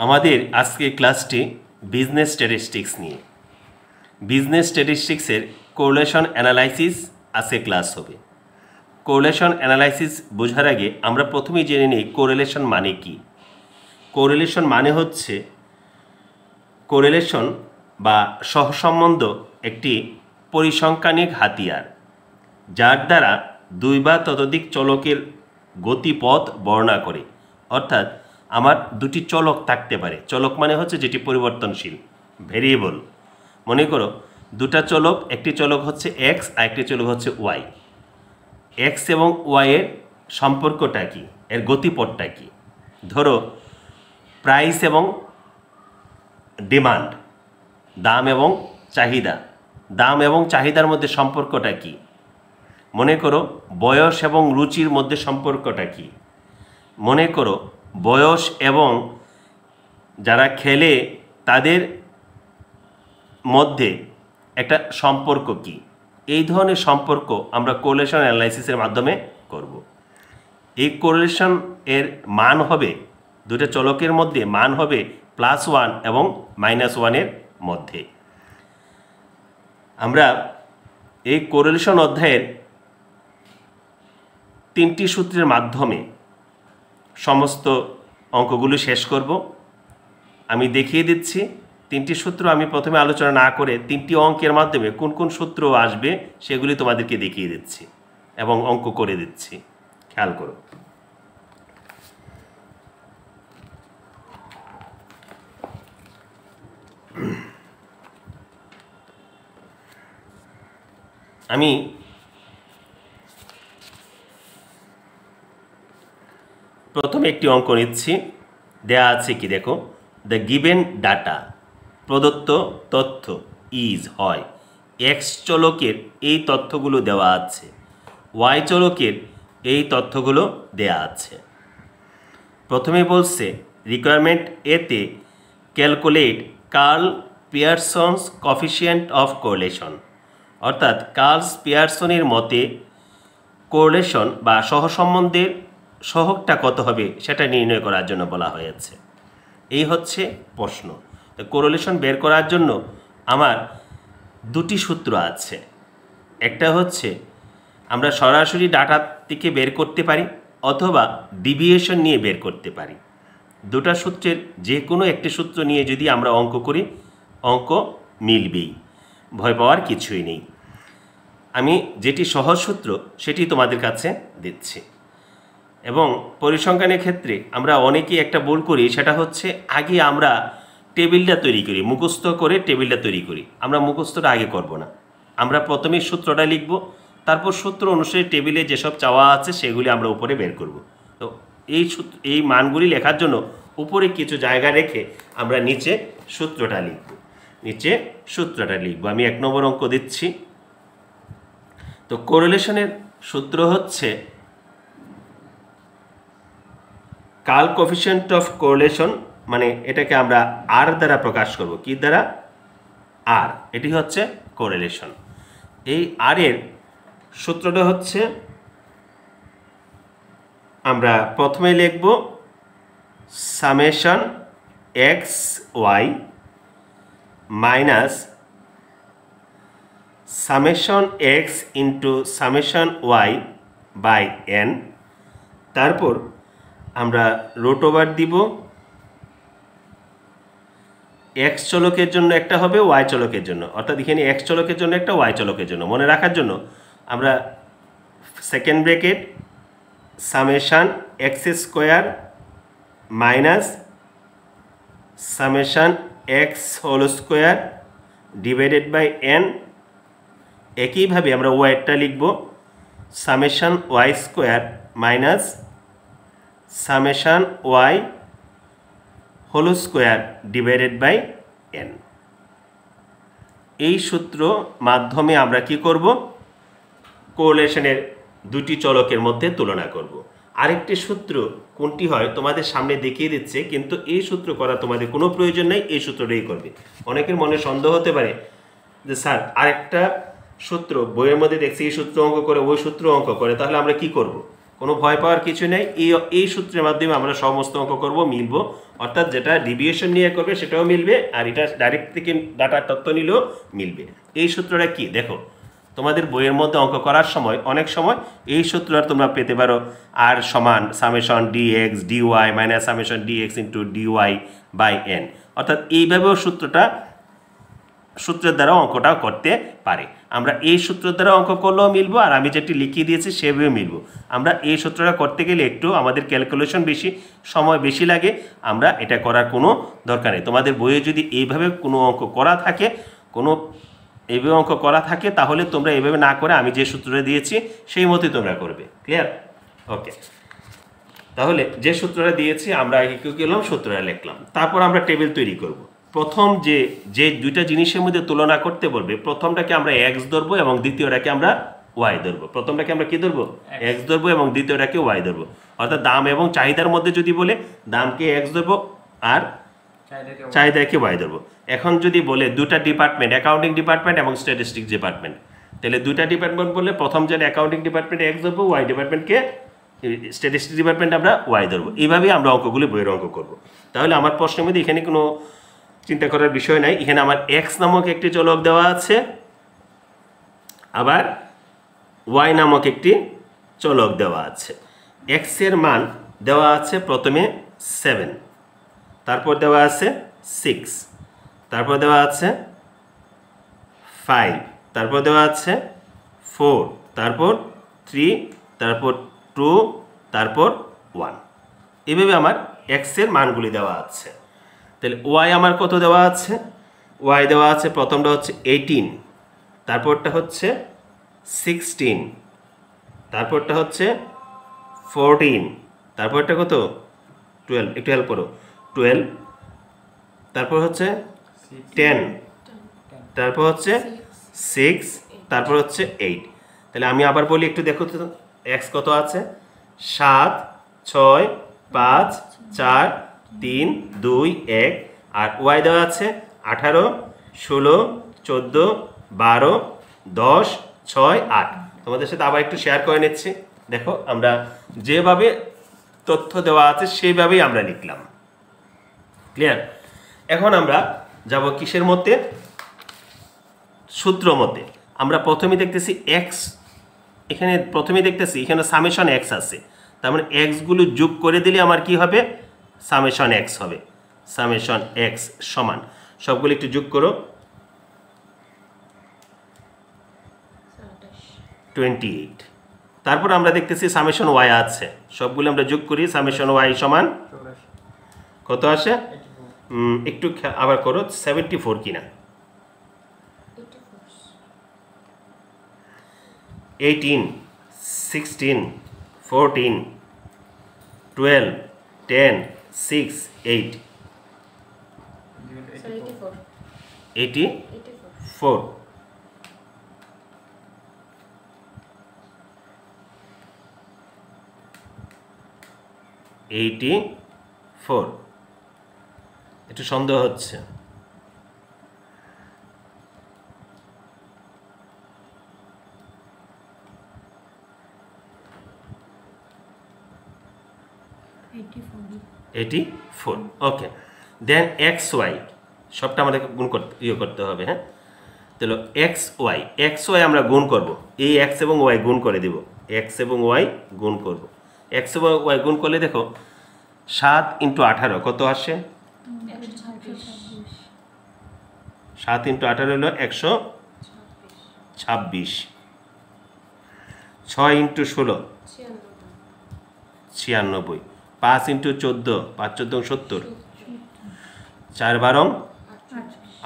আমাদের আজকে ক্লাসটি বিজনেস স্ট্যাটিস্টিক্স নিয়ে। বিজনেস স্ট্যাটিস্টিক্সের কোরিলেশন অ্যানালাইসিস আজকে ক্লাস হবে। কোরিলেশন অ্যানালাইসিস বোঝার আগে আমরা প্রথমেই জেনে নিই কোরিলেশন মানে কি। কোরিলেশন মানে হচ্ছে কোরিলেশন বা সহসম্বন্ধ একটি পরিসংখ্যানিক হাতিয়ার, যার দ্বারা দুই বা ততোধিক চলকের গতিপথ বর্ণনা করে। অর্থাৎ আমার দুটি চলক থাকতে পারে। চলক মানে হচ্ছে যেটি পরিবর্তনশীল, ভেরিয়েবল। মনে করো দুটা চলক, একটি চলক হচ্ছে এক্স আর একটি চলক হচ্ছে ওয়াই। এক্স এবং ওয়াইয়ের সম্পর্কটা কি, এর গতিপথটা কি। ধরো প্রাইস এবং ডিমান্ড, দাম এবং চাহিদা। দাম এবং চাহিদার মধ্যে সম্পর্কটা কি। মনে করো বয়স এবং রুচির মধ্যে সম্পর্কটা কি। মনে করো বয়স এবং যারা খেলে তাদের মধ্যে একটা সম্পর্ক কি। এই ধরনের সম্পর্ক আমরা কোরিলেশন অ্যানালাইসিসের মাধ্যমে করব। এই কোরিলেশন এর মান হবে, দুটো চলকের মধ্যে মান হবে +1 এবং -1-এর মধ্যে। আমরা এই কোরিলেশন অধ্যায়ের 3টি সূত্রের মাধ্যমে সমস্ত অঙ্কগুলো শেষ করব। আমি দেখিয়ে দিচ্ছি 3টি সূত্র। আমি প্রথমে আলোচনা না করে 3টি অঙ্কের মাধ্যমে কোন কোন সূত্র আসবে সেগুলি তোমাদেরকে দেখিয়ে দিচ্ছি এবং অঙ্ক করে দিচ্ছি। খেয়াল করো। আমি প্রথমে একটি অঙ্ক নিচ্ছি। দেয়া আছে কি দেখো, দ্য গিভেন ডাটা, প্রদত্ত তথ্য ইজ হয় এক্স চলকের এই তথ্যগুলো দেওয়া আছে, ওয়াই চলকের এই তথ্যগুলো দেয়া আছে। প্রথমে বলছে রিকোয়ারমেন্ট এতে calculate Karl Pearson's coefficient of correlation. অর্থাৎ কার্ল পিয়ারসনের মতে কোরিলেশন বা সহসম্বন্ধের সহগটা কত হবে সেটা নির্ণয় করার জন্য বলা হয়েছে। এই হচ্ছে প্রশ্ন। তো কোরিলেশন বের করার জন্য আমার দুটি সূত্র আছে। একটা হচ্ছে আমরা সরাসরি ডাটা থেকে বের করতে পারি, অথবা ডিভিয়েশন নিয়ে বের করতে পারি। দুটা সূত্রের যে কোনো একটি সূত্র নিয়ে যদি আমরা অঙ্ক করি, অঙ্ক মিলবেই, ভয় পাওয়ার কিছুই নেই। আমি যেটি সহজ সূত্র সেটি তোমাদের কাছে দিচ্ছি। এবং পরিসংখ্যানের ক্ষেত্রে আমরা অনেকেই একটা ভুল করি, সেটা হচ্ছে আগে আমরা টেবিলটা তৈরি করি, মুখস্থ করে টেবিলটা তৈরি করি। আমরা মুখস্থটা আগে করব না, আমরা প্রথমে সূত্রটা লিখব, তারপর সূত্র অনুসারে টেবিলে যেসব চাওয়া আছে সেগুলি আমরা উপরে বের করব। তো এই মানগুলি লেখার জন্য উপরে কিছু জায়গা রেখে আমরা নিচে সূত্রটা লিখব। আমি 1 নম্বর অঙ্ক দিচ্ছি। তো কোরিলেশনের সূত্র হচ্ছে কার্ল কোএফিসিয়েন্ট অফ কোরিলেশন, মানে এটাকে আমরা আর দ্বারা প্রকাশ করব। কি দ্বারা? আর। এটি হচ্ছে কোরিলেশন। এই আর এর সূত্রটা হচ্ছে, আমরা প্রথমে লিখব summation x y minus summation x into summation y by n. তারপর আমরা রুট ওভার দিব। এক্স চলকের জন্য একটা হবে, ওয়াই চলকের জন্য। অর্থাৎ এখানে এক্স চলকের জন্য একটা, ওয়াই চলকের জন্য। মনে রাখার জন্য আমরা second bracket summation x square minus summation x whole square divided by n. একইভাবে আমরা ওয়াইটা লিখব summation y square minus summation y whole square divided by n. এই সূত্র মাধ্যমে আমরা কি করব? কোরিলেশনের দুটি চলকের মধ্যে তুলনা করব। আরেকটি সূত্র কোনটি হয় তোমাদের সামনে দেখিয়ে দিচ্ছে, কিন্তু এই সূত্র করা তোমাদের কোনো প্রয়োজন নেই, এই সূত্রটাই করবে। অনেকের মনে সন্দেহ হতে পারে যে স্যার আরেকটা সূত্র বইয়ের মধ্যে দেখছি এই সূত্র অঙ্ক করে, ওই সূত্র অঙ্ক করে, তাহলে আমরা কি করব? কোনো ভয় পাওয়ার কিছু নেই। এই সূত্রের মাধ্যমে আমরা সমস্ত অঙ্ক করব, মিলবো। অর্থাৎ যেটা ডিভিয়েশন নিয়ে করবে সেটাও মিলবে, আর এটা ডাইরেক্ট থেকে ডাটার তথ্য নিলেও মিলবে। এই সূত্রটা কি দেখো, তোমাদের বইয়ের মধ্যে অঙ্ক করার সময় অনেক সময় এই সূত্রটা তোমরা পেতে পারো, আর সমান summation dx dy minus summation dx into dy by n. অর্থাৎ এইভাবেও সূত্রের দ্বারা অঙ্কটা করতে পারে। আমরা এই সূত্রের দ্বারা অঙ্ক করলেও মিলবো, আর আমি যেটি লিখিয়ে দিয়েছি সেভাবেও মিলবো। আমরা এই সূত্রটা করতে গেলে একটু আমাদের ক্যালকুলেশন বেশি, সময় বেশি লাগে, আমরা এটা করার কোনো দরকার নেই। তোমাদের বইয়ে যদি এইভাবে কোনো অঙ্ক করা থাকে, এইভাবে অঙ্ক করা থাকে, তাহলে তোমরা এইভাবে না করে আমি যে সূত্রটা দিয়েছি সেই মতোই তোমরা করবে। ক্লিয়ার? ওকে, তাহলে যে সূত্রটা দিয়েছি আমরা আগে কি করলাম, সূত্রটা লিখলাম, তারপর আমরা টেবিল তৈরি করব। প্রথম যে দুইটা জিনিসের মধ্যে তুলনা করতে বলবে, প্রথমটাকে আমরা এক্স ধরবো এবং দ্বিতীয়টাকে আমরা ওয়াই ধরবো। প্রথমটাকে আমরা কি ধরবো, এক্স ধরবো, এবং দ্বিতীয়টাকে ওয়াই ধরবো। অর্থাৎ দাম এবং চাহিদার মধ্যে যদি বলে দামকে এক্স ধরবো আর চাহিদাকে ওয়াই ধরবো। এখন যদি বলে দুটা ডিপার্টমেন্ট, অ্যাকাউন্টিং ডিপার্টমেন্ট এবং স্ট্যাটিস্টিক্স ডিপার্টমেন্ট, তাহলে দুইটা ডিপার্টমেন্ট বললে প্রথম যেটা অ্যাকাউন্টিং ডিপার্টমেন্ট এক্স ধরবো, ওয়াই ডিপার্টমেন্টকে স্ট্যাটিস্টিক্স ডিপার্টমেন্ট আমরা ওয়াই ধরবো। এইভাবেই আমরা অঙ্কগুলি বইয়ের অঙ্ক করবো। তাহলে আমার প্রশ্নের মধ্যে এখানে কোনো চিন্তা করার বিষয় নাই। এখানে আমার এক্স নামক একটি চলক দেওয়া আছে, আবার ওয়াই নামক একটি চলক দেওয়া আছে। এক্স এর মান দেওয়া আছে প্রথমে 7, তারপর দেওয়া আছে 6, তারপর দেওয়া আছে 5, তারপর দেওয়া আছে 4, তারপর 3, তারপর 2, তারপর 1। এভাবে আমার এক্স এর মানগুলি দেওয়া আছে। তাহলে ওয়াই আমার কত দেওয়া আছে, ওয়াই দেওয়া আছে প্রথমটা হচ্ছে 18, তারপরটা হচ্ছে 16, তারপরটা হচ্ছে 14, তারপরটা কত 12, একটু হেল্প করো, 12, তারপর হচ্ছে 10, তারপর হচ্ছে 6, তারপর হচ্ছে 8। তাহলে আমি আবার বলি, একটু দেখো তো এক্স কত আছে, 7, 6, 5, 4, 3, 2, 1, আর ওয়াই দেওয়া আছে 18, 16, 14, 12, 10, 6, 8। তোমাদের সাথে আবার একটু শেয়ার করে নিচ্ছি। দেখো আমরা যেভাবে তথ্য দেওয়া আছে সেইভাবেই আমরা লিখলাম। ক্লিয়ার? এখন আমরা যাব কিসের মধ্যে, সূত্র মধ্যে। আমরা প্রথমে দেখতেছি এক্স, এখানে প্রথমে দেখতেছি এখানে সামেশন এক্স আছে, তার মানে এক্সগুলো যোগ করে দিলে আমার কি হবে, সামেশন এক্স হবে। সামেশন এক্স সমান, সবগুলো একটু যোগ করো, 28। তারপর আমরা দেখতেছি সামেশন ওয়াই আছে, সবগুলো আমরা যোগ করি, সামেশন ওয়াই সমান কত আসে, একটু আবার করো, 74 কিনা, 18, 16, 14, 12, 10, 6, 8, 84, 84। একটু সন্দেহ হচ্ছে, এটি 4। ওকে, দেন এক্স ওয়াই সবটা আমাদেরকে গুণ করতে হবে। হ্যাঁ, তাহলে এক্স ওয়াই আমরা গুণ করব, এই এক্স এবং ওয়াই গুণ করে দিব, এক্স এবং ওয়াই গুণ করব। এক্স এবং ওয়াই গুণ করলে দেখো 7 × 18 কত আসে, 7 × 18 হলো 126, 6 × 16 96, 5 × 14 5 × 14 70, 4 × 12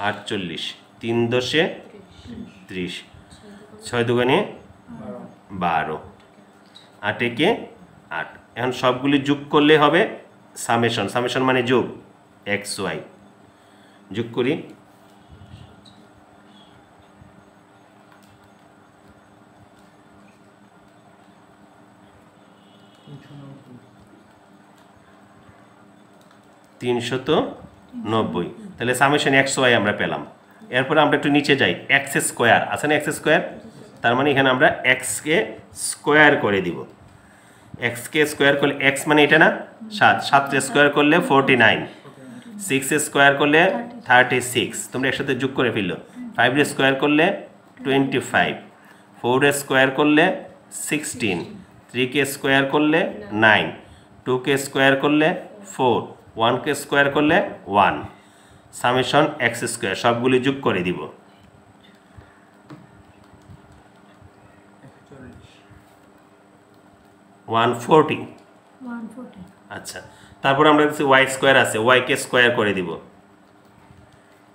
48, 3 × 10 30, 6 × 2 12, 8 × 8। এখন সবগুলি যোগ করলে হবে সামেশন, সামেশন মানে যোগ, এক্স ওয়াই যোগ করি, 390। তাহলে সামেশন এক্স ওয়াই আমরা পেলাম। এরপরে আমরা একটু নিচে যাই, এক্স স্কোয়ার আছে না, এক্স স্কোয়ার, তার মানে এখানে আমরা এক্সকে স্কোয়ার করে দিব। এক্সকে স্কোয়ার করলে এক্স মানে এটা না 7, 7 স্কোয়ার করলে 49, 6 স্কোয়ার করলে 36, তোমরা একসাথে যোগ করে ফেললো। 5 স্কোয়ার করলে 25, 4 স্কোয়ার করলে 16, 3 স্কোয়ার করলে 9, 2 স্কোয়ার করলে 4, 1 স্কোয়ার করলে 1, সামেশন এক্স স্কোয়ার সবগুলি যোগ করে দিব। 140। আচ্ছা, তারপর আমরা দেখছি ওয়াই স্কোয়ার আছে, ওয়াইকে স্কোয়ার করে দিব।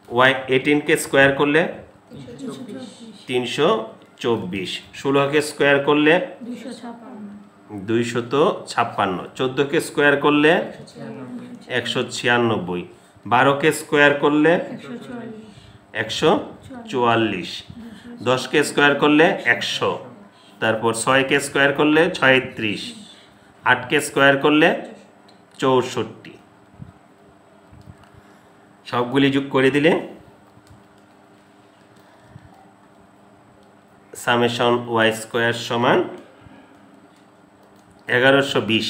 ওয়াই 18কে স্কোয়ার করলে 324, 16কে স্কোয়ার করলে 256, 14কে স্কোয়ার করলে 196, 12কে স্কোয়ার করলে 144, 10কে স্কোয়ার করলে 100, তারপর 6কে স্কোয়ার করলে 36, 8কে স্কোয়ার করলে 64, সবগুলি যোগ করে দিলে সামেশন ওয়াই স্কোয়ার সমান 1120।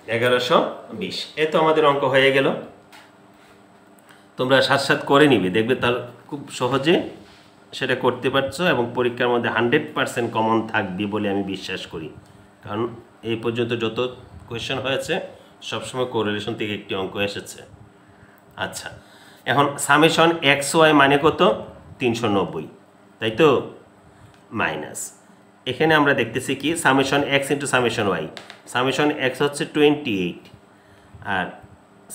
1120, এ তো আমাদের অঙ্ক হয়ে গেল। তোমরা সাথে করে নিবে, দেখবে তার খুব সহজে সেটা করতে পারছো এবং পরীক্ষার মধ্যে 100% কমন থাকবে বলে আমি বিশ্বাস করি, কারণ এই পর্যন্ত যত কোয়েশ্চেন হয়েছে সবসময় কোরিলেশন থেকে একটি অঙ্ক এসেছে। আচ্ছা, এখন সামেশন এক্স ওয়াই মানে কত? 390, তাই তো? মাইনাস এখানে আমরা দেখতেছি কি summation x into summation y. Summation x হচ্ছে 28 আর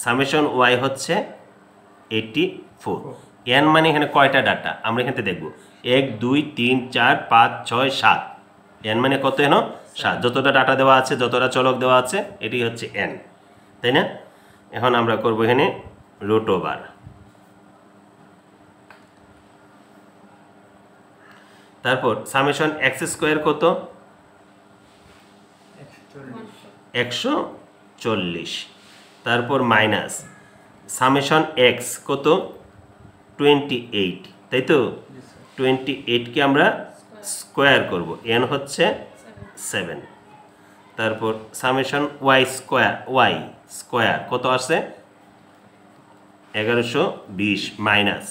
সামেশন ওয়াই হচ্ছে 84। এন মানে এখানে কয়টা ডাটা আমরা এখানে দেখব, 1 2 3 4 5 6 7। এন মানে কত? এন 7, যতটা ডাটা দেওয়া আছে, যতটা চলক দেওয়া আছে, এটি হচ্ছে এন, তাই না? এখন আমরা করব এখানে রুট ওভার। তারপর সামেশন এক্স স্কোয়ার কত? 140। তারপর মাইনাস সামেশন এক্স কত? 28, তাই তো? 28কে আমরা স্কোয়ার করব, এন হচ্ছে 7। তারপর সামেশন ওয়াই স্কোয়ার কত আছে? 1120 মাইনাস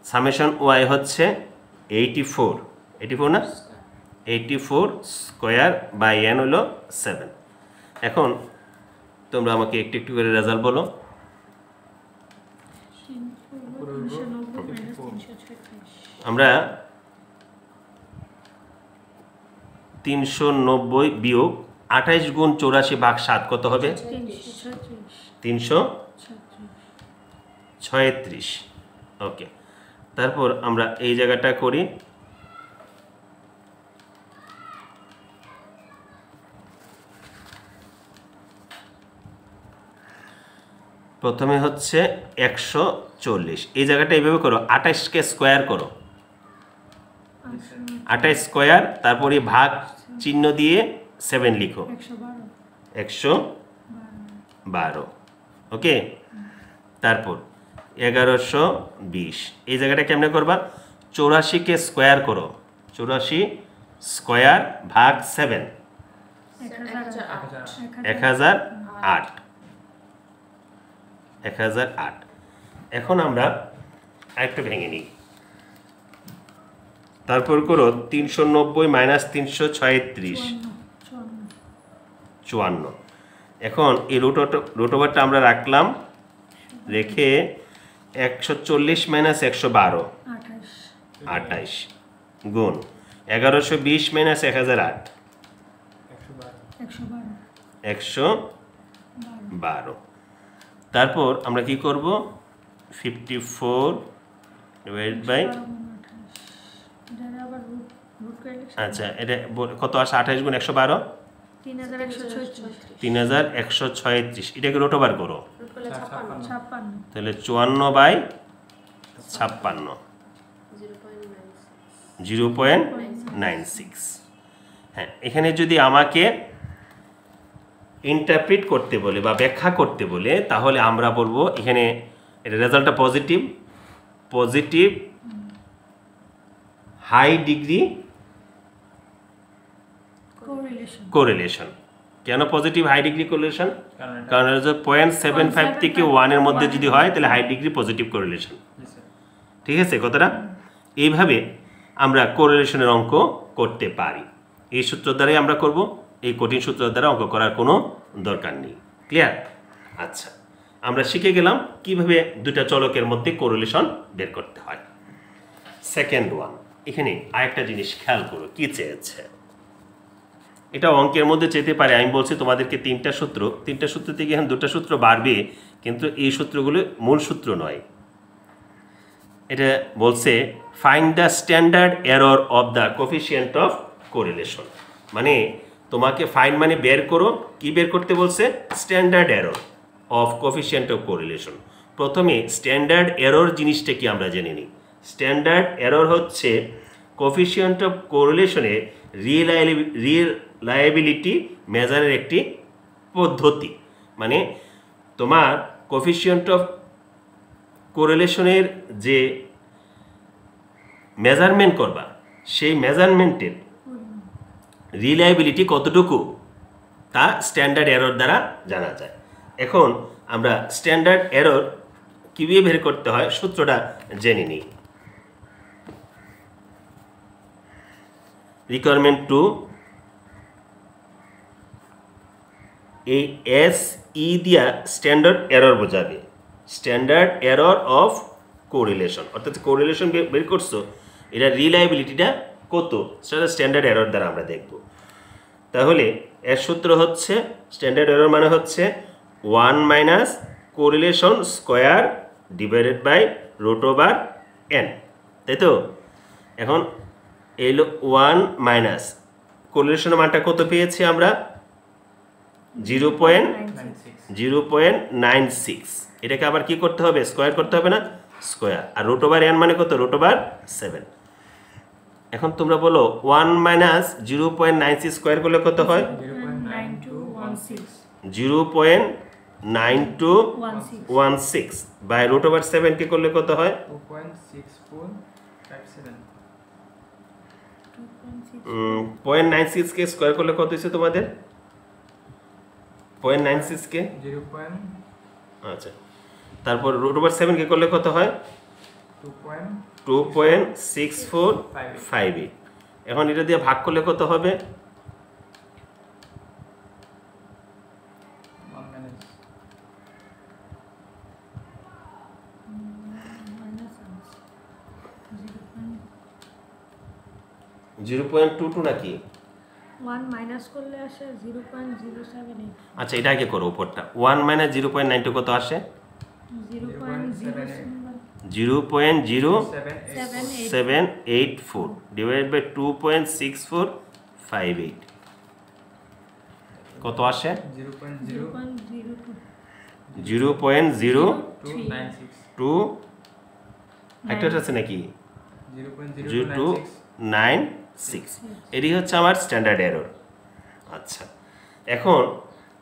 সামেশন ওয়াই হচ্ছে 84 না? 84 স্কোয়ার বাই এন হলো 7। এখন তোমরা আমাকে একটু একটু করে রেজাল্ট বলো। আমরা 390 বিয়োগ 28 গুণ 84 ভাগ 7 কত হবে? 336। ওকে, তারপর আমরা এই জায়গাটা করি। প্রথমে হচ্ছে 140, এই জায়গাটা এইভাবে করো, 28কে স্কোয়ার করো, 28 স্কোয়ার, তারপরে ভাগ চিহ্ন দিয়ে 7 লিখো, 112। ওকে, তারপর 1120, এই জায়গাটা কেমনে করবা? 84কে স্কোয়ার করো, 84 স্কোয়ার ভাগ 7, 1008। এখন আমরা আরেকটু ভেঙে নিই। তারপর করো 390 মাইনাস 336, 54। এখন এই রুট ওভারটা আমরা রাখলাম, রেখে 140 মাইনাস 112, 28 গুণ 1120 মাইনাস 1008, 112। তারপর আমরা কি করব? 54 ডিভাইড বাই, আচ্ছা এটা কত আসে? 28 গুণ 112, 3136। এটাকে রুট ওভার করো, তাহলে 54/56, 0.96। হ্যাঁ, এখানে যদি আমাকে ইন্টারপ্রিট করতে বলে বা ব্যাখ্যা করতে বলে, তাহলে আমরা বলবো এখানে এটা রেজাল্টটা পজিটিভ হাই ডিগ্রি কোরিলেশন। কেন পজিটিভ হাই ডিগ্রি কোরিলেশন? কারণ 0.75 থেকে 1-এর মধ্যে যদি হয় তাহলে হাই ডিগ্রি পজিটিভ কোরিলেশন। ঠিক আছে কথাটা? এইভাবে আমরা কোরিলেশনের অঙ্ক করতে পারি। এই সূত্র দ্বারাই আমরা করব, এই কঠিন সূত্র দ্বারা অঙ্ক করার কোনো দরকার নেই। ক্লিয়ার? আচ্ছা, আমরা শিখে গেলাম কিভাবে দুটা চলকের মধ্যে কোরিলেশন বের করতে হয়। সেকেন্ড ওয়ান, এখানে আরেকটা জিনিস খেয়াল করো, কি চেয়েছে। এটা অঙ্কের মধ্যে চেতে পারে। আমি বলছি তোমাদেরকে তিনটা সূত্র থেকে এখন দুটা সূত্র বাড়বে, কিন্তু এই সূত্রগুলো মূল সূত্র নয়। এটা বলছে find the standard error of the coefficient of correlation. মানে তোমাকে ফাইন্ড মানে বের করো, কি বের করতে বলছে? Standard error of coefficient of correlation. প্রথমে স্ট্যান্ডার্ড এরর জিনিসটা কি আমরা জেনে নিই। স্ট্যান্ডার্ড এরর হচ্ছে কোফিশিয়েন্ট অফ কোরিলেশনের রিলায়েবিলিটি মেজারের একটি পদ্ধতি। মানে তোমার কোফিশিয়েন্ট অফ কোরিলেশনের যে মেজারমেন্ট করবা, সেই মেজারমেন্টের রিলায়েবিলিটি কতটুকু তা স্ট্যান্ডার্ড এরর দ্বারা জানা যায়। এখন আমরা স্ট্যান্ডার্ড এরর কীভাবে বের করতে হয় সূত্রটা জেনে নিই। রিকোয়ারমেন্ট 2, এই SE দিয়া স্ট্যান্ডার্ড এরর বোঝাবে। স্ট্যান্ডার্ড এরর অফ কোরিলেশন, অর্থাৎ কোরিলেশন বের করছো, এটা রিলায়েবিলিটিটা কত সেটা স্ট্যান্ডার্ড এরর দ্বারা আমরা দেখব। তাহলে এর সূত্র হচ্ছে, স্ট্যান্ডার্ড এরর মানে হচ্ছে 1 minus correlation square divided by √n, তাই তো? এখন এলো 1 মাইনাস কোরিলেশনের মানটা কত পেয়েছি আমরা? 0.96। এটাকে আবার কি করতে হবে? স্কোয়ার করতে হবে না? স্কোয়ার। আর √n মানে কত? √7। এখন তোমরা বলো 1 মাইনাস 0.96 স্কোয়ার করলে কত হয়? 0.9216 বাই √7 কে করলে কত হয়? 0.96 কে স্কোয়ার করলে কত হয়েছে তোমাদের? 0.96 কে 0. আচ্ছা, তারপর √7 কে করলে কত হয়? 2.6458। এখন এটা দিয়ে ভাগ করলে কত হবে? -0.22 নাকি? 1 মাইনাস করলে আসে 0.078। আচ্ছা, এটা আগে করো উপরটা। 1 মাইনাস 0.92 কত আসে? 0.0784 ডিভাইডেড বাই 2.6458 কত আসে? 0.02 একটা আছে নাকি? 0296। এটি হচ্ছে আমার স্ট্যান্ডার্ড এরর। আচ্ছা, এখন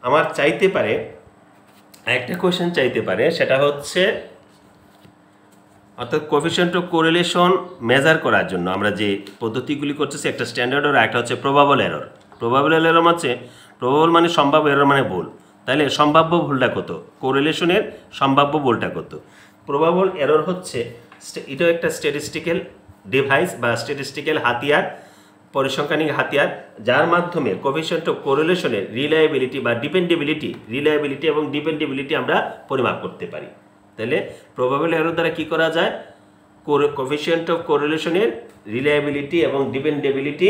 আমার চাইতে পারে একটা কোয়েশ্চেন চাইতে পারে, সেটা হচ্ছে অর্থাৎ কোএফিসিয়েন্ট অফ কোরিলেশন মেজার করার জন্য আমরা যে পদ্ধতিগুলি করতেছি, একটা স্ট্যান্ডার্ড এরর, একটা হচ্ছে প্রবাবল এরর। প্রবাবল এরর হচ্ছে, প্রবাবল মানে সম্ভাব্য, এরর মানে ভুল। তাহলে সম্ভাব্য ভুলটা কত? কোরিলেশনের সম্ভাব্য ভুলটা কত? প্রবাবল এরর হচ্ছে, এটাও একটা স্ট্যাটিস্টিক্যাল ডিভাইস বা স্ট্যাটিস্টিক্যাল হাতিয়ার, পরিসংখ্যানিক হাতিয়ার, যার মাধ্যমে কোএফিসিয়েন্ট অফ কোরিলেশনের রিলায়েবিলিটি বা রিলায়েবিলিটি এবং ডিপেন্ডেবিলিটি আমরা পরিমাপ করতে পারি। তাহলে প্রবাবল এরর দ্বারা কি করা যায়? কোএফিসিয়েন্ট অফ কোরিলেশনের রিলায়েবিলিটি এবং ডিপেন্ডেবিলিটি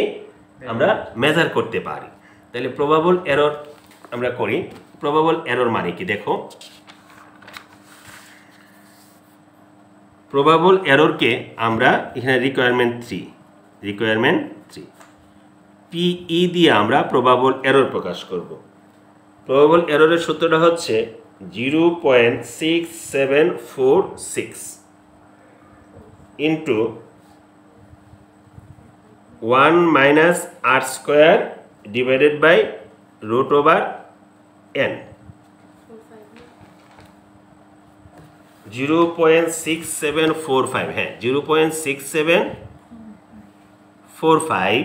আমরা মেজার করতে পারি। তাহলে প্রবাবল এরর আমরা করি। প্রবাবল এরর মানে কি দেখো, প্রবাবল এররকে আমরা এখানে রিকোয়ারমেন্ট 3 PE দিয়ে আমরা প্রবাবল এরর প্রকাশ করব। প্রবাবল এররের সূত্রটা হচ্ছে 0.6746 into 1 minus r square divided by √n। 0.6745, হ্যাঁ 0.6745 45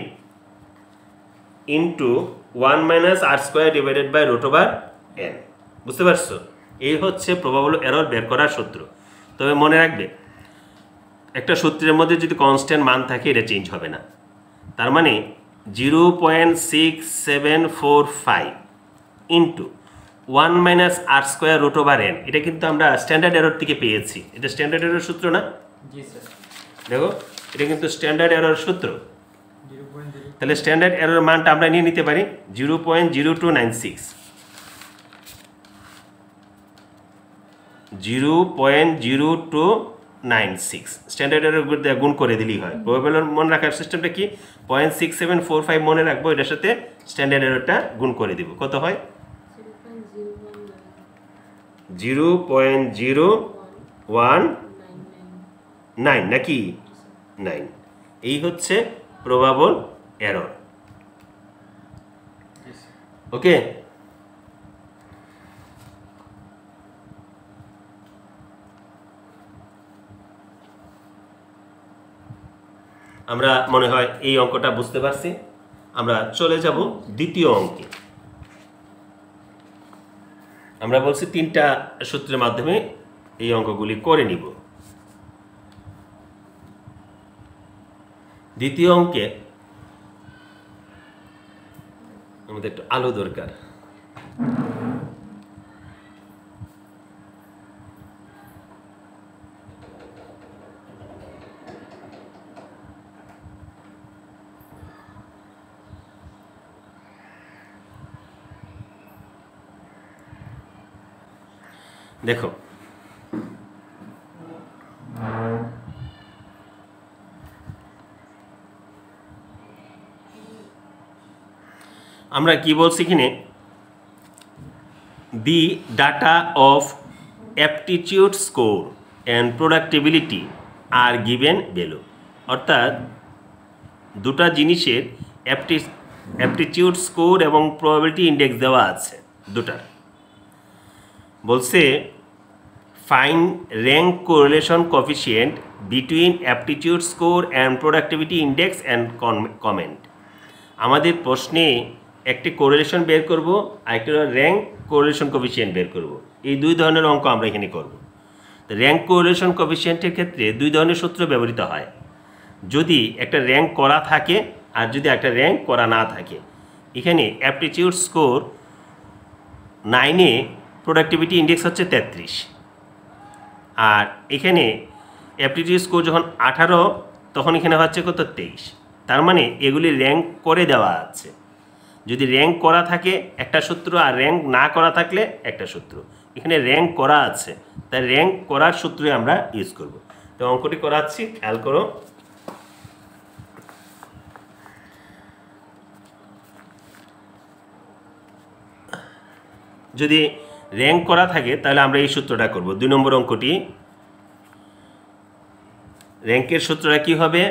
into 1 minus r square divided by root over n। বুঝতে পারছো? এই হচ্ছে প্রবাবল এরর বের করার সূত্র। তবে মনে রাখবে, একটা সূত্রের মধ্যে যদি কনস্ট্যান্ট মান থাকে এটা চেঞ্জ হবে না। তার মানে 0.6745 into 1 minus r square root over n, এটা কিন্তু আমরা স্ট্যান্ডার্ড এরর থেকে পেয়েছি। এটা স্ট্যান্ডার্ড এরর সূত্র না? জি স্যার। দেখো, এটা কিন্তু স্ট্যান্ডার্ড এরর সূত্র। 0.0 তাহলে স্ট্যান্ডার্ড এরর মানটা আমরা নিয়ে নিতে পারি 0.0296। 0.0296 স্ট্যান্ডার্ড এরর গুণ করে দিলেই হয়। প্রবাবল মনে রাখার সিস্টেমটা কি? 0.6745 মনে রাখবো, এটার সাথে স্ট্যান্ডার্ড এররটা গুণ করে দিব। কত হয়? 0.0199 নাকি 9। এই হচ্ছে প্রবাবল এরর। ওকে, আমরা মনে হয় এই অঙ্কটা বুঝতে পারছি। আমরা চলে যাব দ্বিতীয় অঙ্কে। আমরা বলছি 3টা সূত্রের মাধ্যমে এই অঙ্কগুলি করে নিব। দ্বিতীয় অঙ্কে আমাদের একটু আলো দরকার। দেখো, আমরা কি বলছি কিনে, the data of aptitude score and productivity are given below. অর্থাৎ দুটা জিনিসের অ্যাপটিটিউড স্কোর এবং প্রবাবিলিটি ইন্ডেক্স দেওয়া আছে দুটার। বলছে find rank correlation coefficient between aptitude score and productivity index and comment. আমাদের প্রশ্নে একটি কোরিলেশন বের করব, আরেকটি র্যাঙ্ক কোরিলেশন কোএফিসিয়েন্ট বের করব। এই দুই ধরনের অঙ্ক আমরা এখানে করব। র্যাঙ্ক কোরিলেশন কোএফিসিয়েন্টের ক্ষেত্রে দুই ধরনের সূত্র ব্যবহৃত হয়। যদি একটা র্যাঙ্ক করা থাকে আর যদি একটা র্যাঙ্ক করা না থাকে। এখানে অ্যাপটিটিউড স্কোর 9-এ প্রোডাক্টিভিটি ইন্ডেক্স হচ্ছে 33, আর এখানে অ্যাপটিটিউড স্কোর যখন 18 তখন এখানে হচ্ছে কত 23। তার মানে এগুলি র্যাঙ্ক করে দেওয়া আছে। যদি র্যাঙ্ক করা থাকে একটা সূত্র, আর র্যাঙ্ক না করা থাকলে একটা সূত্র। এখানে র্যাঙ্ক করা আছে, তাই র্যাঙ্ক করার সূত্রে আমরা ইউজ করব। তো অঙ্কটি করাচ্ছি, খেয়াল করো। যদি র্যাঙ্ক করা থাকে তাহলে আমরা এই সূত্রটা করব। 2 নম্বর অঙ্কটি, র্যাঙ্কের সূত্রটা কি হবে?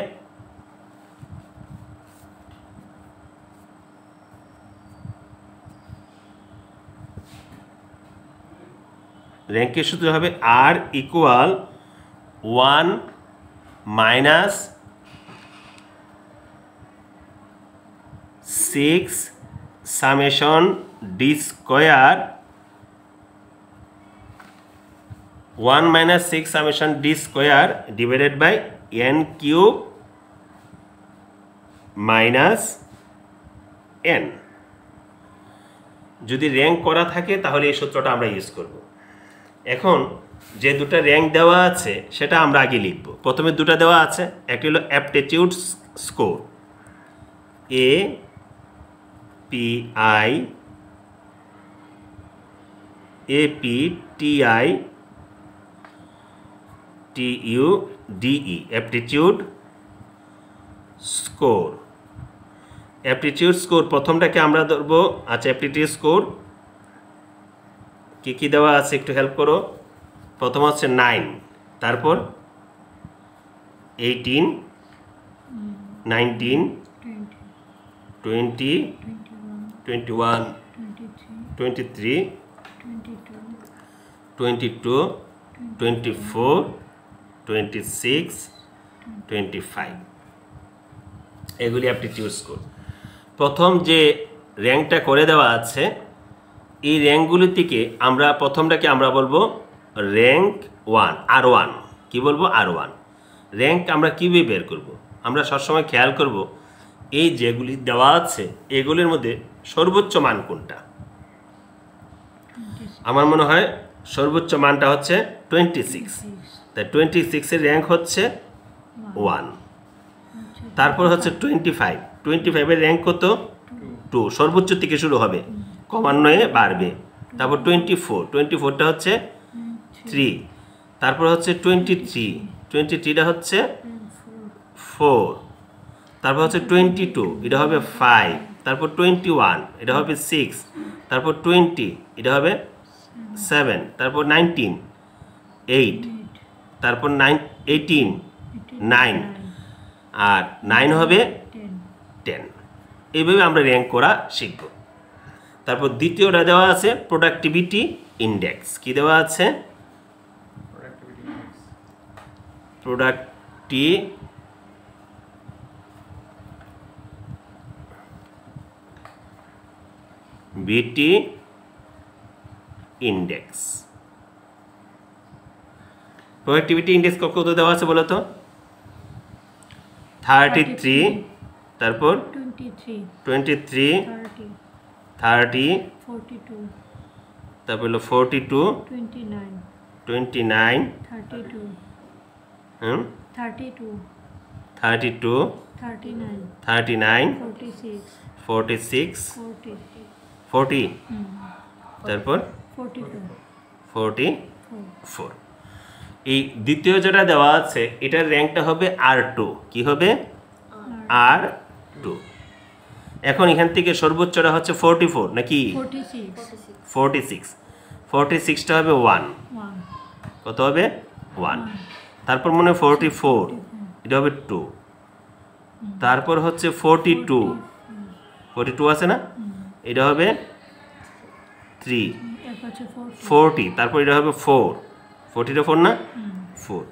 র্যাঙ্কের সূত্র হবে R equal 1 minus 6 summation D square 1 minus 6 summation D square divided by N cube minus N. যদি র্যাঙ্ক করা থাকে তাহলে এই সূত্রটা আমরা ইউজ করব। এখন যে দুটো র্যাঙ্ক দেওয়া আছে সেটা আমরা আগে লিখব। প্রথমে দুটো দেওয়া আছে, একটি হলো aptitude score APTI TUDE aptitude score. Aptitude score প্রথমটাকে আমরা ধরবো। আচ্ছা, অ্যাপটিটিউড স্কোর কি কি দেওয়া আছে একটু হেল্প করো। প্রথম হচ্ছে 9, তারপর 18, 19, 20, 21, 23, 22, 24, 26, 25। এগুলি অ্যাপটিটিউড স্কোর। প্রথম যে র্যাঙ্কটা করে দেওয়া আছে এই র্যাঙ্কগুলি থেকে আমরা প্রথমটাকে আমরা বলবো র্যাঙ্ক 1 R1। কি বলবো? R1 র্যাঙ্ক আমরা কীভাবে বের করব? আমরা সবসময় খেয়াল করব এই যেগুলি দেওয়া আছে এগুলির মধ্যে সর্বোচ্চ মান কোনটা। আমার মনে হয় সর্বোচ্চ মানটা হচ্ছে 26, তাই 26-এর র্যাঙ্ক হচ্ছে 1। তারপর হচ্ছে 25-এর র্যাঙ্ক কত? 2, সর্বোচ্চ থেকে শুরু হবে, ক্রমান্বয়ে বাড়বে। তারপর 24-টা হচ্ছে 3, তারপর হচ্ছে 23-টা হচ্ছে 4, তারপর হচ্ছে 22, এটা হবে 5, তারপর 21, এটা হবে 6, তারপর 20, এটা হবে 7, তারপর 19, 8, তারপর 18, 9, আর 9 হবে 10। এইভাবে আমরা র্যাঙ্ক করা শিখব। তারপর দ্বিতীয়টা দেওয়া আছে প্রোডাক্টিভিটি ইন্ডেক্স। কি দেওয়া আছে? Productivity index. প্রোডাক্টিভিটি ইন্ডেক্স কত দেওয়া আছে বলো তো? 33, তারপর 23, 30, 42, তারপর হলো 42, 29, 32, 32, 32, 39, 46, 46, 40, 40, তারপর 42, 44। এই দ্বিতীয় যেটা দেওয়া আছে এটার র্যাঙ্কটা হবে R2। কি হবে? R2। এখন এখান থেকে সর্বোচ্চটা হচ্ছে 44 নাকি? 46টা হবে 1। কত হবে? 1। তারপর মনে হয় 44, এটা হবে 2, তারপর হচ্ছে 42 আছে না, এটা হবে 3, 40, তারপর এটা হবে 4, 40টা 4 না, 4,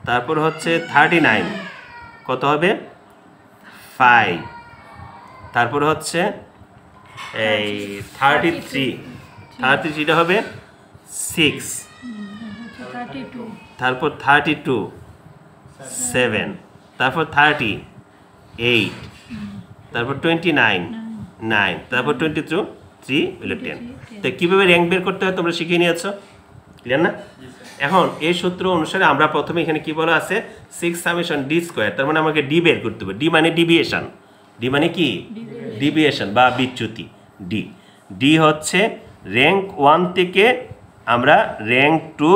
তারপর হচ্ছে 39, কত হবে? 5, তারপর হচ্ছে এই 33টা হবে 6, তারপর 32, 7, তারপর 38, তারপর 29, 9, তারপর 23 হলো 10। তো কীভাবে র্যাঙ্ক বের করতে হয় তোমরা শিখিয়ে নিয়েছো, ক্লিয়ার না? এখন এই সূত্র অনুসারে আমরা প্রথমে এখানে কি বলা আছে 6 সামেশন ডি স্কোয়ার, তার মানে আমাকে ডি বের করতে হবে। ডি মানে ডিভিয়েশন, ডি মানে কি? ডিভিয়েশন বা বিচ্যুতি। ডি হচ্ছে র্যাঙ্ক 1 থেকে আমরা র্যাঙ্ক 2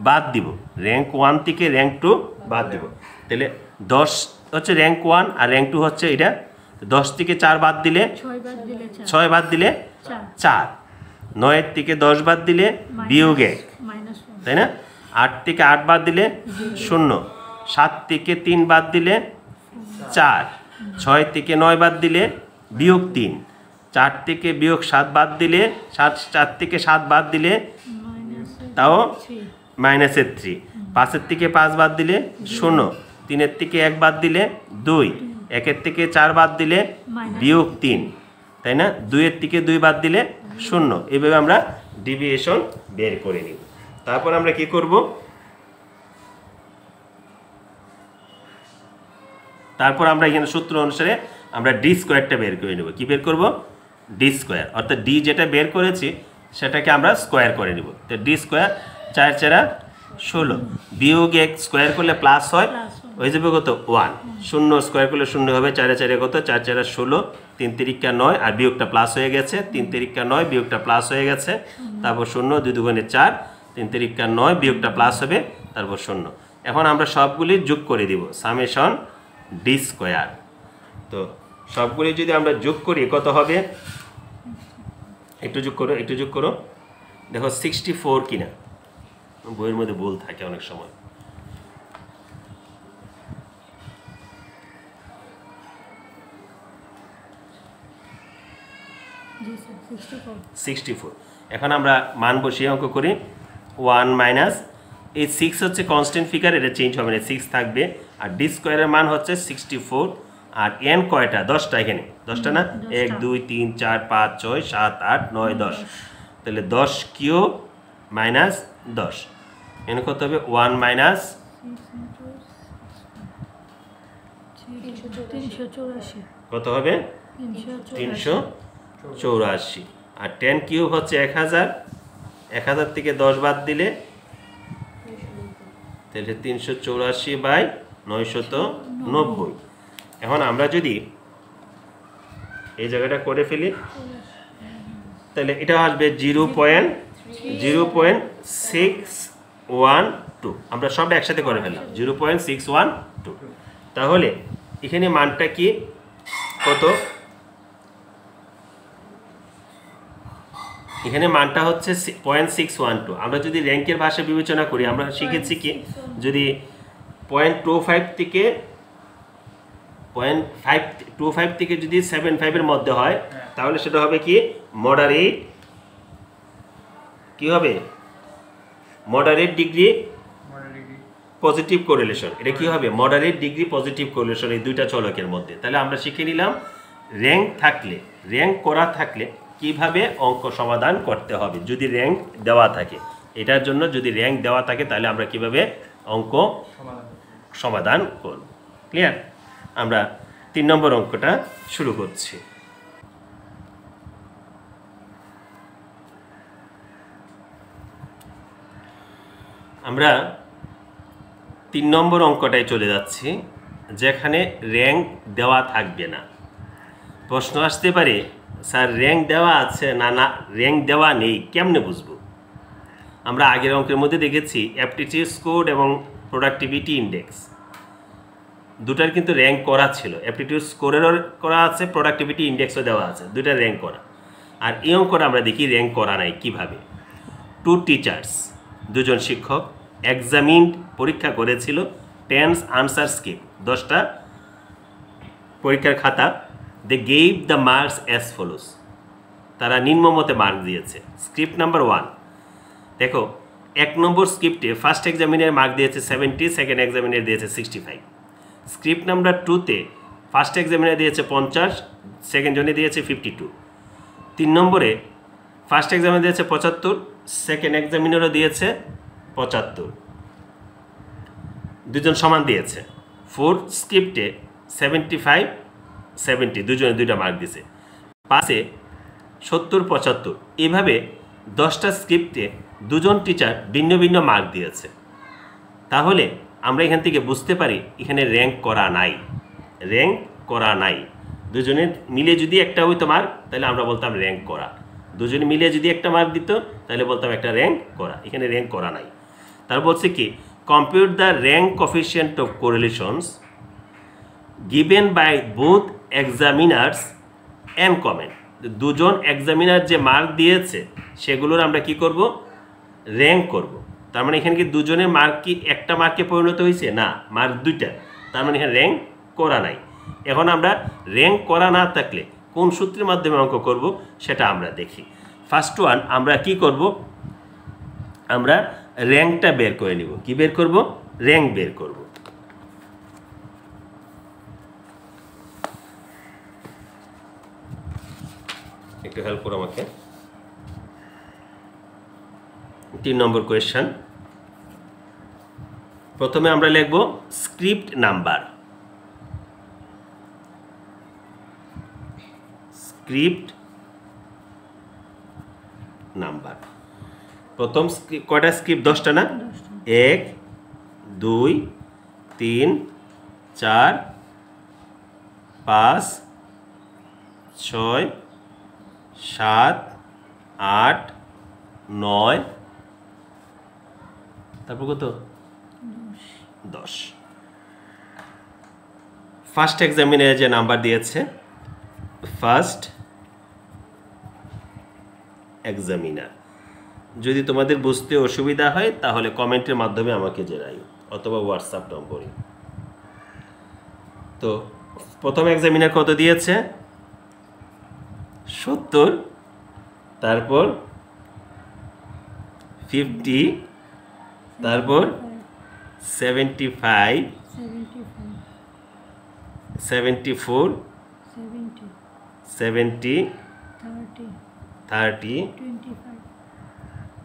বাদ দিব, র্যাঙ্ক 1 থেকে র্যাঙ্ক 2 বাদ দিব। তাহলে 10 হচ্ছে র্যাঙ্ক 1 আর র্যাঙ্ক 2 হচ্ছে এটা। 10 থেকে 4 বাদ দিলে 6 বাদ দিলে 4, 9 থেকে 10 বাদ দিলে বিয়োগ 1, তাই না? 8 থেকে 8 বাদ দিলে 0, 7 থেকে 3 বাদ দিলে 4, 6 থেকে 9 বাদ দিলে বিয়োগ 3, 4 থেকে বিয়োগ 7 বাদ দিলে 4 থেকে 7 বাদ দিলে তাও -3, 5 থেকে 5 বাদ দিলে 0, 3 থেকে 1 বাদ দিলে 2, 1 থেকে 4 বাদ দিলে বিয়োগ 3, তাই না? 2 থেকে 2 বাদ দিলে 0। এইভাবে আমরা ডিভিয়েশন বের করে নিব। তারপর আমরা কি করব? তারপর আমরা এখানে সূত্র অনুসারে আমরা ডি স্কোয়ারটা বের করে নেব। কি বের করব? ডি স্কোয়ার, অর্থাৎ ডি যেটা বের করেছি সেটাকে আমরা স্কোয়ার করে নেব। তো ডি স্কোয়ার 4 4 16, বিয়োগ 1 স্কোয়ার করলে প্লাস হয়, হয়ে যাবে কত? 1। 0 স্কোয়ার করলে 0 হবে, 4 4 কত? 4 4 16, 3 3 9, আর বিয়োগটা প্লাস হয়ে গেছে, 3 3 9, বিয়োগটা প্লাস হয়ে গেছে, তারপর 0, 2 2 4, 3 3 9, বিয়োগটা প্লাস হবে, তারপর 0। এখন আমরা সবগুলি যোগ করে দিব, সামেশন ডি স্কোয়ার। তো সবগুলি যদি আমরা যোগ করি কত হবে? একটু যোগ করো, দেখো 64 কিনা। বইয়ের মধ্যে ভুল থাকে অনেক সময়। জি স্যার 64। এখন আমরা মান বসিয়ে অঙ্ক করি। 1 মাইনাস এই 6 হচ্ছে কনস্ট্যান্ট ফিগার, এটা চেঞ্জ হবে না, 6 থাকবে। আর ডি স্কোয়ারের মান হচ্ছে 64, আর এন কয়টা? 10টা। এখানে 10টা না? 1 2 3 4 5 6 7 8 9 10। তাহলে 10 কিউব মাইনাস 10, এখানে কত হবে? 1 মাইনাস 384 কত হবে? 384। আর 10 কিউব হচ্ছে 1000, 1000 থেকে 10 বাদ দিলে তাহলে 384/990। এখন আমরা যদি এই জায়গাটা করে ফেলি তাহলে এটা আসবে 0.612। আমরা সবটা একসাথে করে ফেললাম, 0.612। তাহলে এখানে মানটা কি কত? এখানে মানটা হচ্ছে 0.612। আমরা যদি র্যাঙ্কের ভাষা বিবেচনা করি, আমরা শিখেছি কি যদি 0.25 থেকে 0.525 থেকে যদি 75 মধ্যে হয় তাহলে সেটা হবে কি মডারেট। কি হবে? Moderate degree positive correlation. এটা কি হবে? মডারেট ডিগ্রি পজিটিভ কোরিলেশন এই দুইটা চলকের মধ্যে। তাহলে আমরা শিখে নিলাম র্যাঙ্ক থাকলে, র্যাঙ্ক করা থাকলে কিভাবে অঙ্ক সমাধান করতে হবে যদি র্যাঙ্ক দেওয়া থাকে। এটার জন্য যদি র্যাঙ্ক দেওয়া থাকে তাহলে আমরা কিভাবে অঙ্ক সমাধান করব। ক্লিয়ার? আমরা 3 নম্বর অঙ্কটা শুরু করছি। আমরা 3 নম্বর অঙ্কটায় চলে যাচ্ছি, যেখানে র্যাঙ্ক দেওয়া থাকবে না। প্রশ্ন আসতে পারে, স্যার র্যাঙ্ক দেওয়া আছে না না র্যাঙ্ক দেওয়া নেই, কেমনে বুঝবো? আমরা আগের অঙ্কের মধ্যে দেখেছি অ্যাপটিটিউড স্কোর এবং প্রোডাক্টিভিটি ইন্ডেক্স দুটার কিন্তু র্যাঙ্ক করা ছিল। অ্যাপটিটিউড স্কোরেরও করা আছে, প্রোডাক্টিভিটি ইন্ডেক্সও দেওয়া আছে, দুটার র্যাঙ্ক করা। আর এই অঙ্কটা আমরা দেখি র্যাঙ্ক করা নাই কিভাবে। 2 টিচার্স, 2জন শিক্ষক এক্সামিন্ড পরীক্ষা করেছিল 10 আনসার স্ক্রিপ্ট, 10টা পরীক্ষার খাতা। They gave the marks as follows, তারা নিম্নমতে মার্ক দিয়েছে। স্ক্রিপ্ট নাম্বার 1 দেখো, 1 নম্বর স্ক্রিপ্টে ফার্স্ট এক্সামিনের মার্ক দিয়েছে 70, সেকেন্ড এক্সামিনের দিয়েছে 65। স্ক্রিপ্ট নাম্বার 2তে ফার্স্ট এক্সামিনার দিয়েছে 50, সেকেন্ড জনে দিয়েছে 52। 3 নম্বরে ফার্স্ট এক্সামিনার দিয়েছে 75, সেকেন্ড এক্সামিনারও দিয়েছে 75, 2জন সমান দিয়েছে। 4th স্ক্রিপ্টে 75, 70, 2জনে 2টা মার্ক দিয়েছে। 5-এ 70, 75। এভাবে 10টা স্ক্রিপ্টে 2জন টিচার ভিন্ন ভিন্ন মার্ক দিয়েছে। তাহলে আমরা এখান থেকে বুঝতে পারি এখানে র্যাঙ্ক করা নাই, র্যাঙ্ক করা নাই। 2জনের মিলে যদি একটা হইতো মার্ক তাহলে আমরা বলতাম র্যাঙ্ক করা, 2জনে মিলে যদি একটা মার্ক দিত তাহলে বলতাম একটা র্যাঙ্ক করা। এখানে র্যাঙ্ক করা নাই। তার বলছে কি compute the rank coefficient of correlations given by both examiners and comment. 2জন এক্সামিনার যে মার্ক দিয়েছে সেগুলোর আমরা কি করব? র্যাঙ্ক করব। তার মানে এখানে কি 2জনের মার্ক কি একটা মার্কে পরিণত হয়েছে? না, মার্ক 2টা। তার মানে এখানে র্যাঙ্ক করা নাই। এখন আমরা র্যাঙ্ক করা না থাকলে কোন সূত্রের মাধ্যমে অঙ্ক করব সেটা আমরা দেখি। ফার্স্ট ওয়ান আমরা কি করব? আমরা র্যাঙ্কটা বের করে নিব। কি বের করব? র্যাঙ্ক বের করব। একটু হেল্প করো আমাকে। 3 নম্বর কোয়েশ্চন। প্রথমে আমরা লিখব স্ক্রিপ্ট নাম্বার। স্ক্রিপ্ট নাম্বার প্রথম কয়টা স্ক্রিপ্ট? 10টা না? 1 2 3 4 5 6 7 8 9, তারপর কত? 10। ফার্স্ট এক্সামিনার যে নাম্বার দিয়েছে, ফার্স্ট এক্সামিনার। যদি তোমাদের বুঝতে অসুবিধা হয় তাহলে কমেন্টের মাধ্যমে আমাকে জানাই অথবা হোয়াটসঅ্যাপ নম্বরে। তো প্রথম এক্সামিনার কত দিয়েছে? 70, তারপর 50, তারপর 75, 74 70, 70 30, 30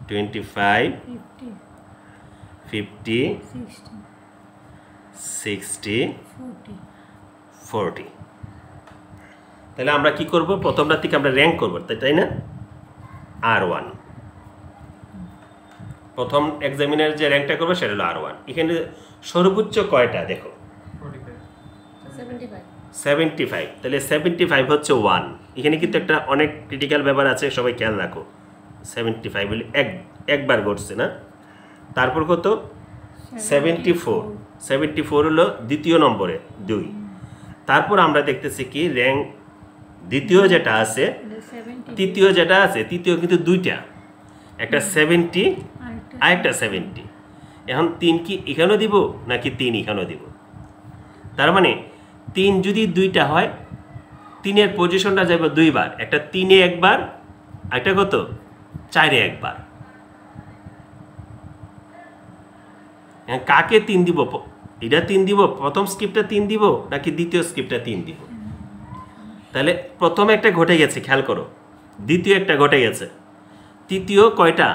25, 25 50, 50 60, 60 40. 40 তাহলে আমরা কি করব প্রথমটা থেকে আমরা র্যাঙ্ক করব তাই না R1 প্রথম এক্সামিনার যে র্যাঙ্কটা করবে সেটা হলো R1 এখানে সর্বোচ্চ কয়টা দেখো 45 75 তাহলে 75 হচ্ছে 1 এখানে কিন্তু একটা অনেক ক্রিটিক্যাল ব্যাপার আছে সবাই খেয়াল রাখো 75 বলে একবার ঘটছে না তারপর কত 74 74 হলো দ্বিতীয় নম্বরে 2 তারপর আমরা দেখতেছি কি র্যাঙ্ক দ্বিতীয় যেটা আছে তৃতীয় যেটা আছে তৃতীয় কিন্তু দুইটা একটা 70 আরেকটা 70 এখন 3 কি এখানেও দিব নাকি 3 এখানেও দিব তার মানে 3 যদি দুইটা হয় 3 এর পজিশনটা যাবে দুইবার একটা 3 এ একবার একটা কত 4 এ একবার এখন কাকে 3 দিব এটা 3 দিব প্রথম স্ক্রিপ্টটা 3 দিব নাকি দ্বিতীয় স্ক্রিপ্টটা 3 দিব তাহলে প্রথম একটা ঘটে গেছে খেয়াল করো দ্বিতীয় একটা ঘটে গেছে তৃতীয় কয়টা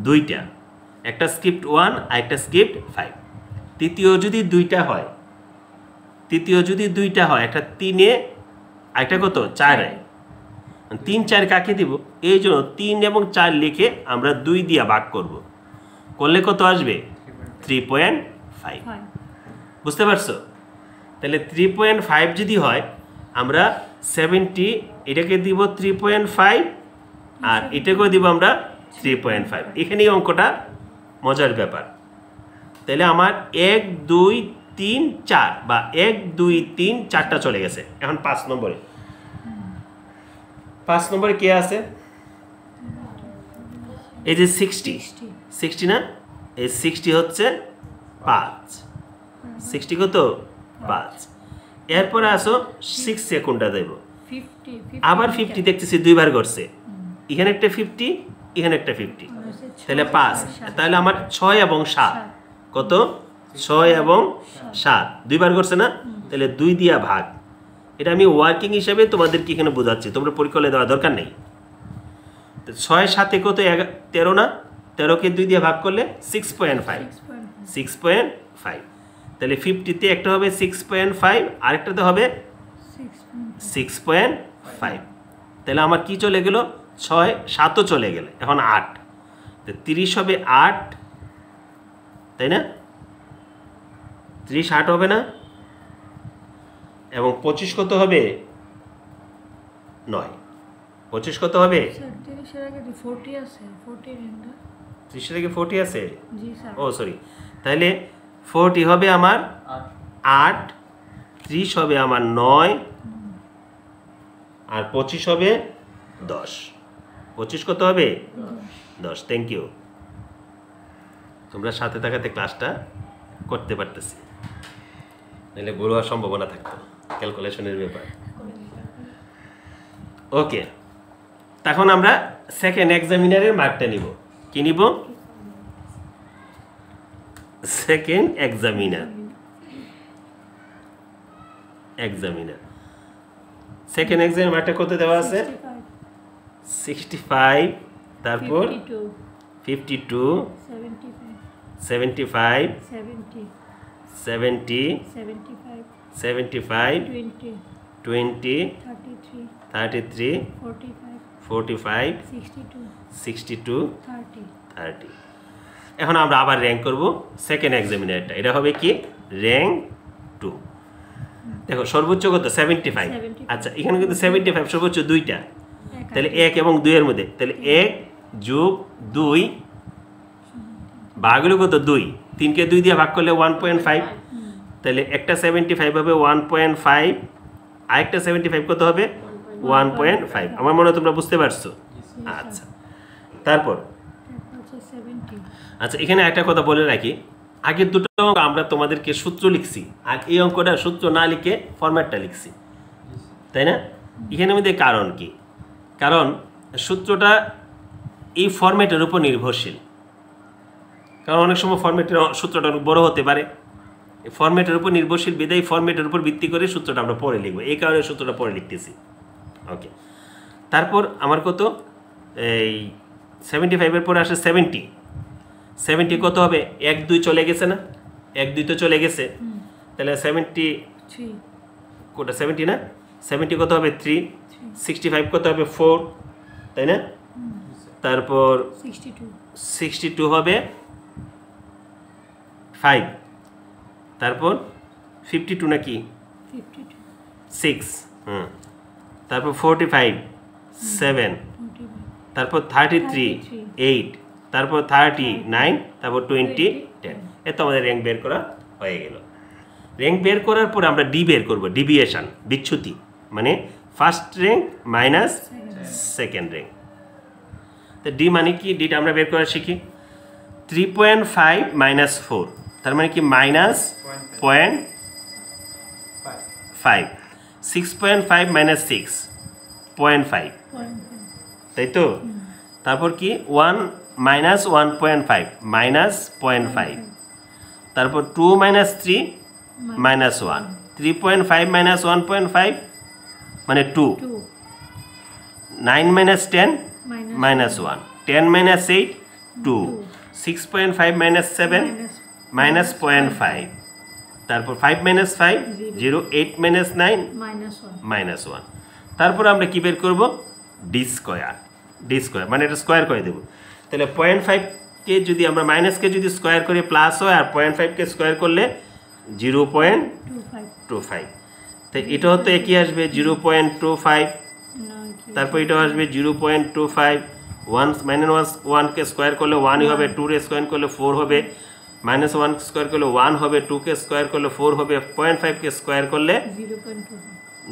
দুইটা একটা স্ক্রিপ্ট 1 আর একটা স্ক্রিপ্ট 5 তৃতীয় যদি দুইটা হয় একটা 3 এ একটা কত 4 এ 3 4 কাকে দিব এই জন্য 3 এবং 4 লিখে আমরা 2 দিয়ে ভাগ করব করলে কত আসবে 3.5 বুঝতে পারছো তাহলে 3.5 যদি হয় আমরা 70 এটাকে দিব 3.5 আর এটাকেও দিব আমরা 3.5 এখানেই অঙ্কটা মজার ব্যাপার তাহলে আমার 1 2 3 4 বা 1 2 3 4টা চলে গেছে এখন 5 নম্বরে কে আছে এই যে 60 না এই 60 হচ্ছে 5 60 কত 5 এরপরে আসো 6 সেকেন্ডটা দেব আবার 50 দেখতেছি দুইবার করছে এখানে একটা 50 এখানে একটা 50 তাহলে 5 তাহলে আমার 6 এবং 7 কত 6 এবং 7 দুইবার করছে না তাহলে 2 দিয়া ভাগ এটা আমি ওয়ার্কিং হিসাবে তোমাদেরকে এখানে বোঝাচ্ছি তোমরা পরীক্ষা দেওয়ার দরকার নেই 6 7 কত 13 না 13 কে 2 দিয়ে ভাগ করলে 6.5 তাহলে 50 তে একটা হবে 6.5 আরেকটাতে হবে 6.5 তাহলে আমার কি চলে গেল 6 7ও চলে গেল এখন 8 তো 30 হবে 8 তাই না 30 8 হবে না এবং 25 কত হবে 9 25 কত হবে 30 থেকে 40 আছে ও সরি তাহলে 40 হবে আমার 8 30 হবে আমার 9 আর 25 হবে 10 25 কত হবে 10 থ্যাংক ইউ তোমরা সাথে থাকাতে ক্লাসটা করতে পারতেছি নাহলে ভুল হওয়ার সম্ভাবনা থাকতো ক্যালকুলেশনের ব্যাপার ওকে তখন আমরা সেকেন্ড এক্সামিনারের মার্কটা নিব কি নিব সেকেন্ড এক্সামিনার সেকেন্ড এক্সামিনার মার্কটা কত দেওয়া আছে 65 তারপর 52 75 70 75 20 33 45 62 30 এখন আমরা আবার র্যাঙ্ক করব সেকেন্ড এক্সামিনারটা এটা হবে কি র্যাঙ্ক 2 দেখো সর্বোচ্চ কত 75 আচ্ছা এখানে কিন্তু 75 সর্বোচ্চ দুইটা তাহলে 1 এবং 2 এর মধ্যে তাহলে 1 যোগ 2 ভাগ হলো কত 2 3 কে 2 দিয়ে ভাগ করলে 1.5 তাহলে একটা 75 হবে 1.5 আরেকটা 75 কত হবে 1.5 আমার মনে হয় তোমরা বুঝতে পারছো আচ্ছা তারপর আচ্ছা এখানে একটা কথা বলে রাখি আগের দুটো অঙ্ক আমরা তোমাদেরকে সূত্র লিখছি আর এই অঙ্কটা সূত্র না লিখে ফরম্যাটটা লিখছি তাই না এখানে মধ্যে কারণ কি কারণ সূত্রটা এই ফরম্যাটের উপর নির্ভরশীল কারণ অনেক সময় ফরম্যাটের সূত্রটা অনেক বড় হতে পারে ফরম্যাটের উপর নির্ভরশীল বিদায় ফরম্যাটের উপর ভিত্তি করে সূত্রটা আমরা পরে লিখব, এই কারণে সূত্রটা পরে লিখতেছি। ওকে, তারপর আমার কত, এই 75-এর পরে আসে 70 কত হবে, 1 2 চলে গেছে না, 1 2 তো চলে গেছে, তাহলে 70 থ্রি কোটা 70 না, 70 কত হবে 3, 65 কত হবে 4, তাই না? তারপর 62 62 হবে 5, তারপর 52 নাকি 52 6, তারপর 45 7, 45 তারপর 33 8, তারপর 39, তারপর 20 10। এত আমাদের র্যাঙ্ক বের করা হয়ে গেল। র্যাঙ্ক বের করার পর আমরা ডি বের করব, ডিভিয়েশন, বিচ্যুতি, মানে first rank minus second rank. তো ডি মানে কি, ডিটা আমরা বের করা শিখি। 3.5 মাইনাস 4, তার মানে কি মাইনাস 0.5, 6.5 মাইনাস 6 0.5, তাই তো? তারপর কি 1 মাইনাস 1.5 মাইনাস 0.5, তারপর 2 মাইনাস 3 মাইনাস 1, 3.5 মাইনাস 1.5 মানে 2, 2 9 minus 10 minus 1, 10 minus 8 2, 6.5 minus 7 minus 0.5, তারপর 5 মাইনাস 5 0, 8 মাইনাস 9 -1 মাইনাস 1। তারপর আমরা কি বের করব, ডি স্কোয়ার, মানে এটা স্কোয়ার করে দেবো। তাহলে 0.5কে যদি আমরা মাইনাসকে যদি স্কোয়ার করে প্লাস হয়, আর 0.5কে স্কোয়ার করলে 0.25, তাই এটা হতে একই আসবে 0.25, তারপর এটা আসবে 0.25, 1 মাইনাস 1কে স্কোয়ার করলে 1ই হবে, 2 স্কোয়ার করলে 4 হবে, মাইনাস 1 স্কোয়ার করলে 1 হবে, 2কে স্কোয়ার করলে 4 হবে, 0.5কে স্কোয়ার করলে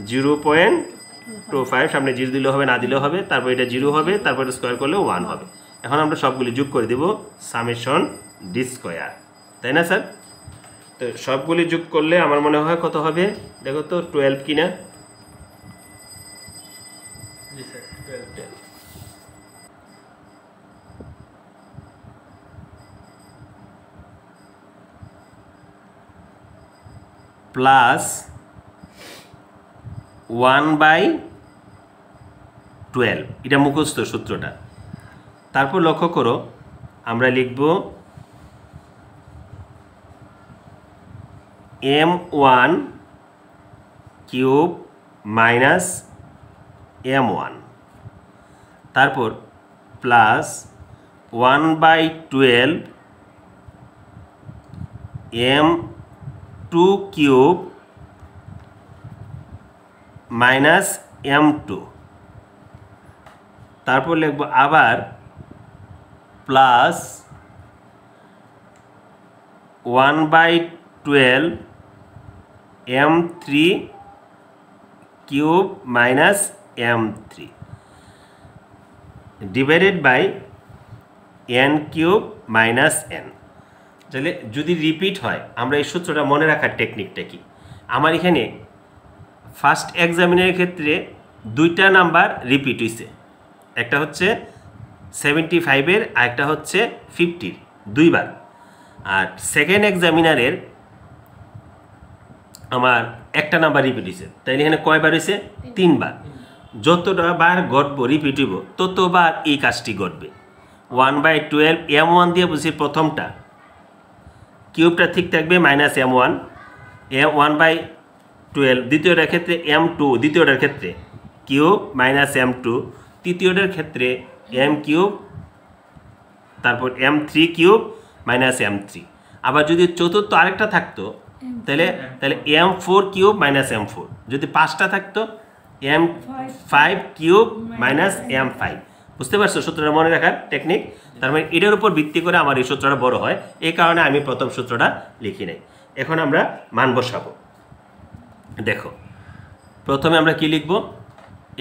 0.25, সামনে 0 দিলেও হবে, না দিলেও হবে, তারপর এটা 0 হবে, তারপর এটা স্কোয়ার করলে 1 হবে। এখন আমরা সবগুলি যোগ করে দেব, সামেশন ডি স্কোয়ার, তাই না স্যার? তো সবগুলি যোগ করলে আমার মনে হয় কত হবে, দেখো তো 12 কিনা, জি স্যার 12 প্লাস 1/12, এটা মুখস্থ সূত্রটা। তারপর লক্ষ্য করো, আমরা লিখব m1 কিউব মাইনাস m1, তারপর plus 1/12 m2 cube minus m2, তারপর লিখব আবার plus 1/12 m3 cube minus m3 divided by n cube minus n। তাহলে যদি রিপিট হয়, আমরা এই সূত্রটা মনে রাখার টেকনিকটা কি, আমার এখানে ফার্স্ট এক্সামিনের ক্ষেত্রে 2টা নাম্বার রিপিট হয়েছে, একটা হচ্ছে 75-এর আর একটা হচ্ছে 50-র, 2বার। আর সেকেন্ড এক্সামিনারের আমার একটা নাম্বার রিপিট হয়েছে, তাইলে এখানে কয়বার হয়েছে, 3বার। যতটা বার ঘটবো রিপিট হইব, ততবার এই কাজটি ঘটবে। 1/12 m1 দিয়ে বুঝি প্রথমটা, কিউবটা ঠিক থাকবে মাইনাস m1, 1/12 দ্বিতীয়টার ক্ষেত্রে m2, দ্বিতীয়টার ক্ষেত্রে কিউব মাইনাস m2, তৃতীয়টার ক্ষেত্রে m কিউব, তারপর m3 কিউব মাইনাস m3। আবার যদি চতুর্থ আরেকটা থাকতো, তাহলে m4 কিউব মাইনাস m4, যদি 5টা থাকতো m5 কিউব মাইনাস m5। বুঝতে পারছো সূত্রটা মনে রাখার টেকনিক? তার মানে এটার উপর ভিত্তি করে আমার এই সূত্রটা বড় হয়, এই কারণে আমি প্রথম সূত্রটা লিখি নাই। এখন আমরা মান বসাবো। দেখো, প্রথমে আমরা কি লিখব,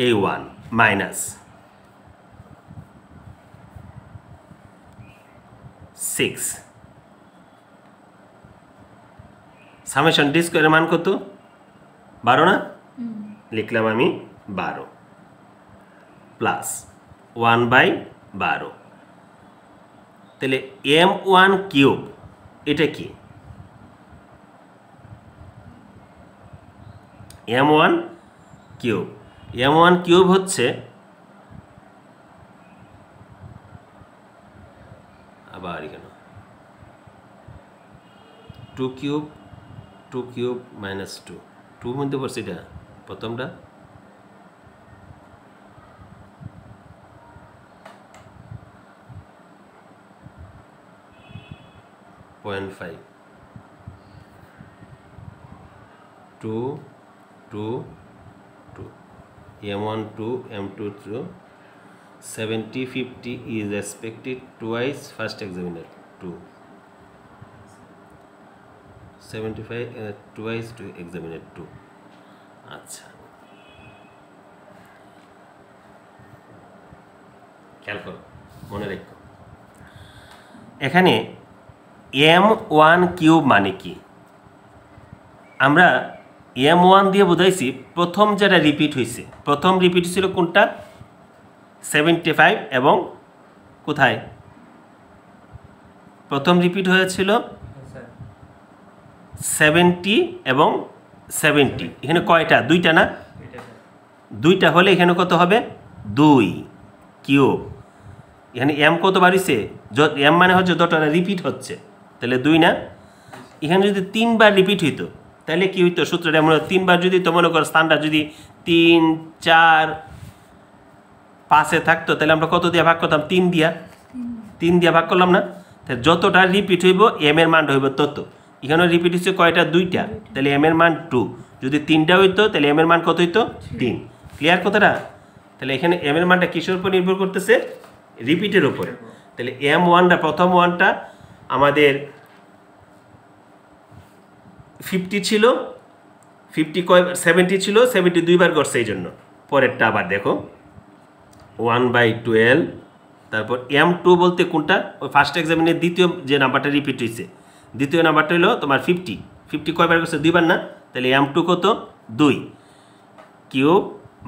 a1 মাইনাস 6 সামেশন ডি স্কোয়ারের মান কত, 12 না, লিখলাম আমি 12 প্লাস 1/12, তাহলে m1 কিউব, এটা কি m1 কিউব। m1 কিউব হচ্ছে আবার এখানে 2 কিউব মাইনাস 2 মধ্যে পড়ছে এটা প্রথমটা, point 5 2 m1 2 m2 2 70 50 is expected twice first examiner 2 75 twice to examiner 2। আচ্ছা খেয়াল করো, মনে রেখো এখানে m1 কিউব মানে কি, আমরা m1 দিয়ে বোঝাইছি প্রথম যেটা রিপিট হয়েছে, প্রথম রিপিট ছিল কোনটা 75 এবং কোথায় প্রথম রিপিট হয়েছিল 70 এবং 70, এখানে কয়টা দুইটা না, দুইটা হলে এখানে কত হবে 2 কিউব, এখানে m কত বাড়িছে m মানে হচ্ছে যতটা রিপিট হচ্ছে তাহলে 2 না, এখানে যদি 3 বার রিপিট হইতো তাহলে কি হইতো সূত্রটা মনে 3 বার যদি তো মনে করো স্থানটা যদি 3 4 5-এ থাকতো তাহলে আমরা কত দিয়ে ভাগ করতাম 3 দিয়ে ভাগ করলাম না, তাহলে যতটা রিপিট হইব m এর মান হইব তত, এখানে রিপিট হচ্ছে কয়টা দুইটা, তাহলে m এর মান 2, যদি 3টা হইতো তাহলে m এর মান কত হইতো 3। ক্লিয়ার কথাটা? তাহলে এখানে m এর মানটা কিসের উপর নির্ভর করতেছে রিপিটের উপরে, তাহলে m1টা প্রথম ওয়ানটা আমাদের 50 ছিল, 70 ছিল, 70 দুইবার করছে এই জন্য, পরেরটা আবার দেখো 1/12, তারপর m2 বলতে কোনটা ওই ফার্স্ট এক্সামিনের দ্বিতীয় যে নাম্বারটা রিপিট হয়েছে, দ্বিতীয় নাম্বারটা হলো তোমার 50 কয়বার করছে দুইবার না, তাহলে m2 কত 2 কিউব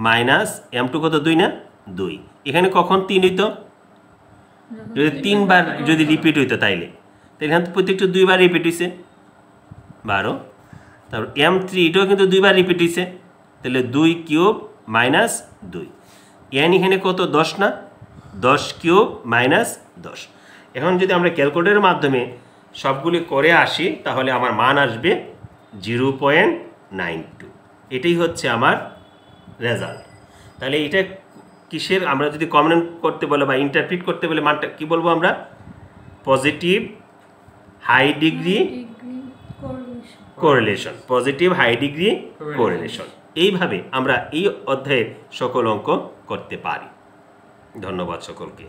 মাইনাস m2 কত 2 না 2, এখানে কখন 3 হইতো যদি 3 বার যদি রিপিট হইতো তাইলে এখানে তো প্রত্যেকটা 2 বার রিপিট হয়েছে 12, তারপর m3 এটাও কিন্তু 2 বার রিপিট হয়েছে তাহলে 2 কিউব মাইনাস 2, n এখানে কত 10 না, 10 কিউব মাইনাস 10। এখন যদি আমরা ক্যালকুলেটরের মাধ্যমে সবগুলি করে আসি তাহলে আমার মান আসবে 0.92, এটাই হচ্ছে আমার রেজাল্ট। তাহলে এটা কিসের, আমরা যদি কমেন্ট করতে বলে বা ইন্টারপ্রিট করতে বলে মানটা কি বলবো আমরা, positive high degree correlation, positive high degree correlation, এইভাবে আমরা এই অধ্যায়ের সকল অঙ্ক করতে পারি। ধন্যবাদ সকলকে।